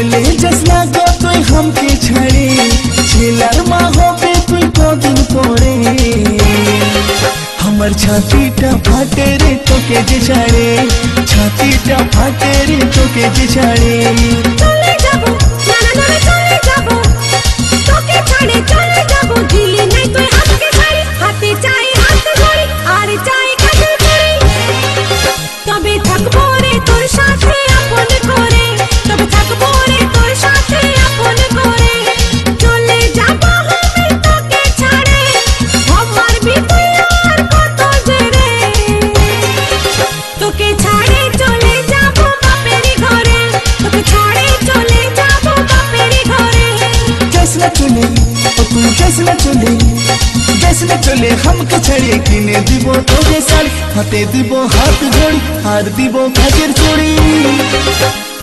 ছেলে যাস না গো তুই হামকে ছাড়ে, ছেলার মা হবে তুই কদিন পরে। আমার ছাতিটা ফাটে রে তোকে যে ছাড়ে, ছাতিটা ফাটে রে তোকে যে ছাড়ে। চলে যাবো নানা নানা চলে যাবো, তোকে ছাড়ে চলে যাবো, দিলি নাই তুই হাতকে ছাড়ি, হাতে চাই হাত ধরি আর চাই কাজল করি। তবে থাকবো রে তোর সাথে আপন করে, তবে থাকবো রে তোর সাথে আপন করে। চলে যাবো আমি তোকে ছাড়ে, আমার বিতুই আর কত জেরে। তোকে ছাড়ে চলে যাবো বাপের ঘরে, তোকে ছাড়ে চলে যাবো বাপের ঘরে। যাস না চলে ও তুই যাস না চলে, যাস না চলে হামকে ছাড়ে, কিনে দিব তোকে শাড়ি, হাতে দিব হাত ঘড়ি আর দিব কাজের চড়ি।